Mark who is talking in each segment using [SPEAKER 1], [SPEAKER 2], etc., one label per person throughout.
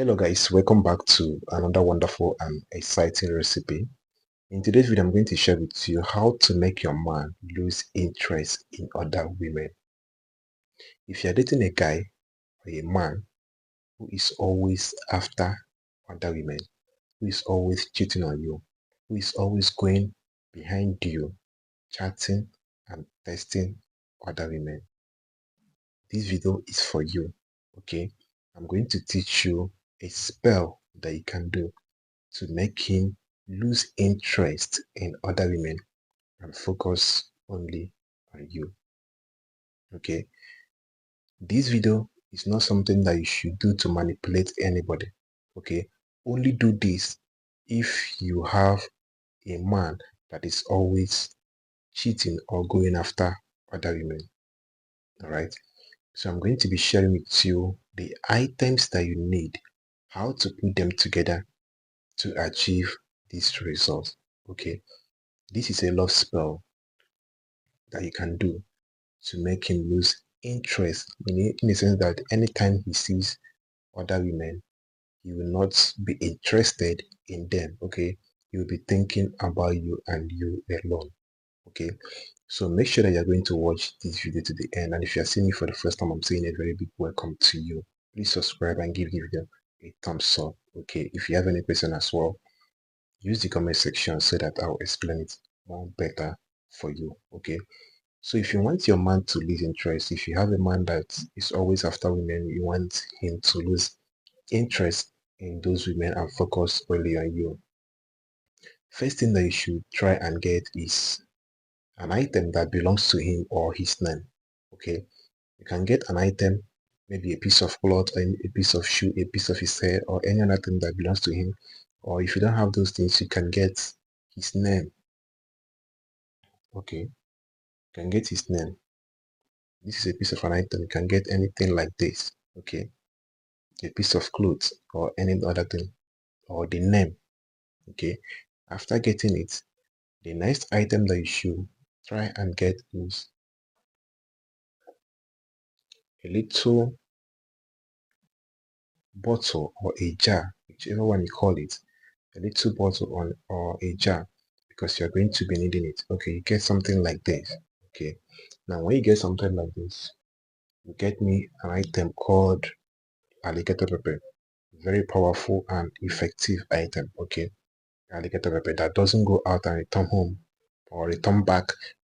[SPEAKER 1] Hello guys, welcome back to another wonderful and exciting recipe. In today's video, I'm going to share with you how to make your man lose interest in other women. If you're dating a guy or a man who is always after other women, who is always cheating on you, who is always going behind you, chatting and texting other women, this video is for you, okay? I'm going to teach you a spell that you can do to make him lose interest in other women and focus only on you. Okay, this video is not something that you should do to manipulate anybody. Okay, only do this if you have a man that is always cheating or going after other women. All right, so I'm going to be sharing with you the items that you need, how to put them together to achieve this result. Okay, this is a love spell that you can do to make him lose interest in the sense that anytime he sees other women, he will not be interested in them. Okay, he will be thinking about you and you alone. Okay, so make sure that you're going to watch this video to the end, and if you are seeing me for the first time, I'm saying a very big welcome to you. Please subscribe and give the video a thumbs up. Okay, if you have any question as well, use the comment section so that I'll explain it more better for you. Okay, so if you want your man to lose interest, if you have a man that is always after women, you want him to lose interest in those women and focus only on you. First thing that you should try and get is an item that belongs to him or his name. Okay, you can get an item, maybe a piece of cloth, a piece of shoe, a piece of his hair, or any other thing that belongs to him. Or if you don't have those things, you can get his name. Okay, you can get his name. This is a piece of an item. You can get anything like this. Okay, a piece of clothes or any other thing, or the name. Okay, after getting it, the next item that you should try and get is a little bottle or a jar, whichever one you call it, a little bottle or a jar, because you're going to be needing it. Okay, you get something like this. Okay, now when you get something like this, you get me an item called alligator pepper. Very powerful and effective item. Okay, alligator pepper that doesn't go out and return home or return back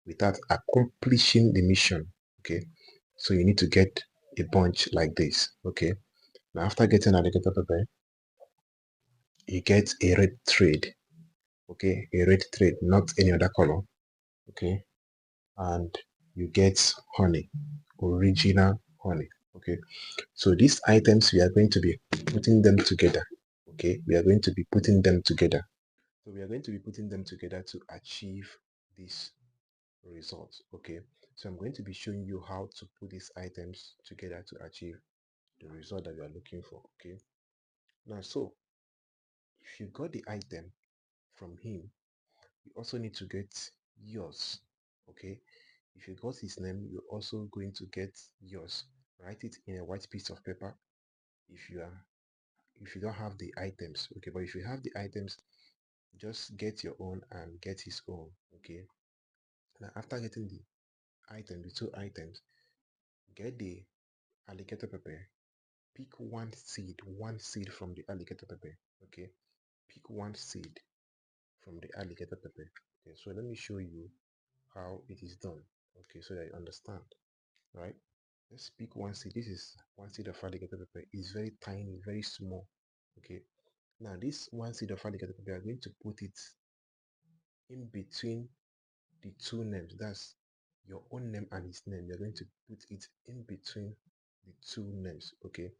[SPEAKER 1] without accomplishing the mission. Okay, so you need to get a bunch like this. Okay, now after getting alligator pepper, you get a red thread. Okay, a red thread, not any other color. Okay, and you get honey, original honey. Okay, so these items we are going to be putting them together. Okay, we are going to be putting them together. So we are going to be putting them together to achieve this result. Okay, so I'm going to be showing you how to put these items together to achieve the result that we are looking for. Okay, now so if you got the item from him, you also need to get yours. Okay, if you got his name, you're also going to get yours. Write it in a white piece of paper if you don't have the items. Okay, but if you have the items, just get your own and get his own. Okay, now after getting the two items, get the alligator pepper. Pick one seed from the alligator pepper. Okay, pick one seed from the alligator pepper. Okay, so let me show you how it is done. Okay, so that you understand, right? Let's pick one seed. This is one seed of alligator pepper. It's very tiny, very small. Okay, now this one seed of alligator pepper, we are going to put it in between the two names. That's your own name and his name. You're going to put it in between the two names. Okay,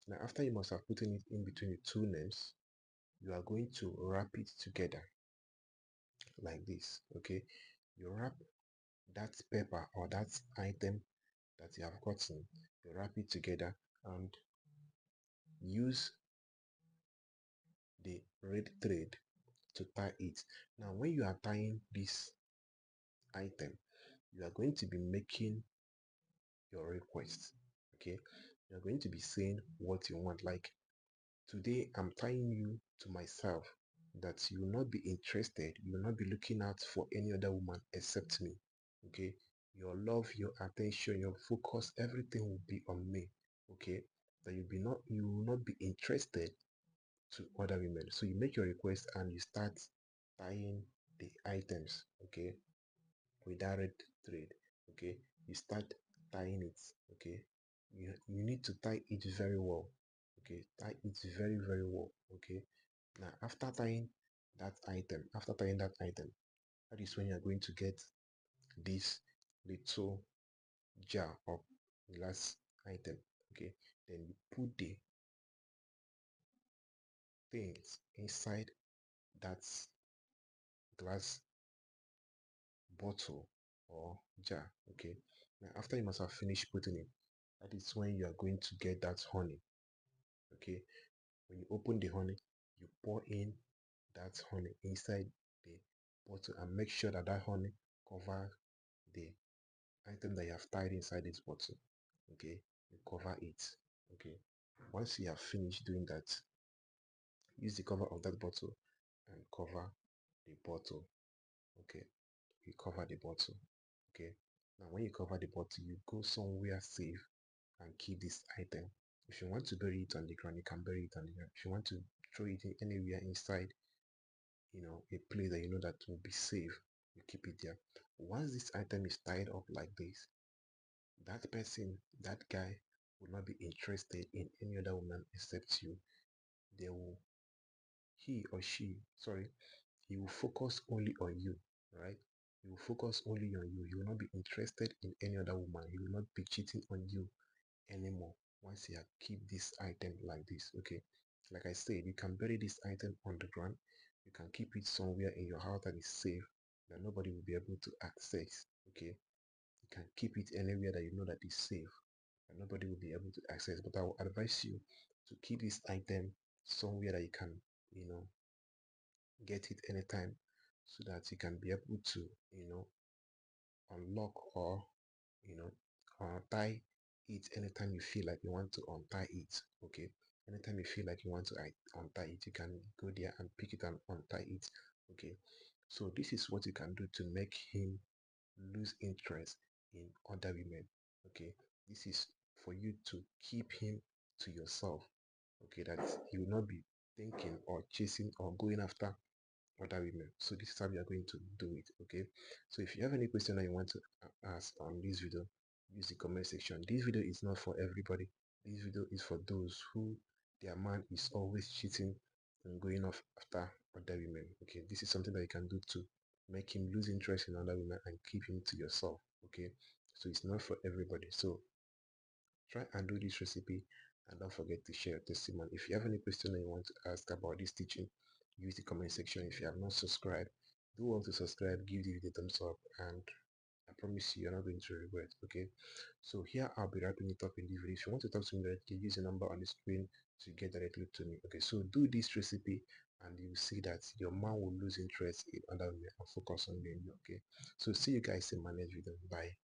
[SPEAKER 1] now after you must have put it in between the two names, you are going to wrap it together like this. Okay, you wrap that paper or that item that you have gotten, you wrap it together and use the red thread to tie it. Now when you are tying this item, you are going to be making your request. Okay, you're going to be saying what you want, like Today, I'm tying you to myself that you will not be interested, you will not be looking out for any other woman except me. Okay, your love, your attention, your focus, everything will be on me. Okay, that you will not be interested to other women. So you make your request and you start tying the items. Okay, with direct thread. Okay, you start tying it. Okay, you need to tie it very well. Okay, tie it very well. Okay, now after tying that item, that is when you're going to get this little jar of glass item. Okay, then you put the things inside that glass bottle or jar. Okay, now after you must have finished putting it, that is when you are going to get that honey. Okay, when you open the honey, you pour in that honey inside the bottle and make sure that that honey cover the item that you have tied inside this bottle. Okay, you cover it. Okay, once you have finished doing that, use the cover of that bottle and cover the bottle. Okay, you cover the bottle. Okay, now when you cover the bottle, you go somewhere safe and keep this item. If you want to bury it on the ground, you can bury it on the ground. If you want to throw it in anywhere inside, a place that you know that will be safe, you keep it there. Once this item is tied up like this, that person, that guy will not be interested in any other woman except you. They will, he or she, sorry, he will focus only on you, right? He will focus only on you. He will not be interested in any other woman. He will not be cheating on you anymore once you keep this item like this. Okay, like I said, you can bury this item on the ground. You can keep it somewhere in your house that is safe, that nobody will be able to access. Okay, you can keep it anywhere that you know that is safe and nobody will be able to access. But I will advise you to keep this item somewhere that you can get it anytime, so that you can be able to unlock or you know tie it anytime you feel like you want to untie it. Okay, anytime you feel like you want to untie it, you can go there and pick it and untie it. Okay, so this is what you can do to make him lose interest in other women. Okay, this is for you to keep him to yourself. Okay, that he will not be thinking or chasing or going after other women. So this is how we are going to do it. Okay, so if you have any question that you want to ask on this video, use the comment section. This video is not for everybody. This video is for those who their man is always cheating and going off after other women. Okay, this is something that you can do to make him lose interest in other women and keep him to yourself. Okay, so it's not for everybody. So try and do this recipe and don't forget to share your testimony. If you have any question that you want to ask about this teaching, use the comment section. If you have not subscribed, do want to subscribe, give the video a thumbs up, and I promise you're not going to regret. Okay, so here I'll be wrapping it up in this video. If you want to talk to me directly, use the number on the screen to get directly to me. Okay, so do this recipe and you see that your man will lose interest in other women and focus on you. Okay, so see you guys in my next video. Bye.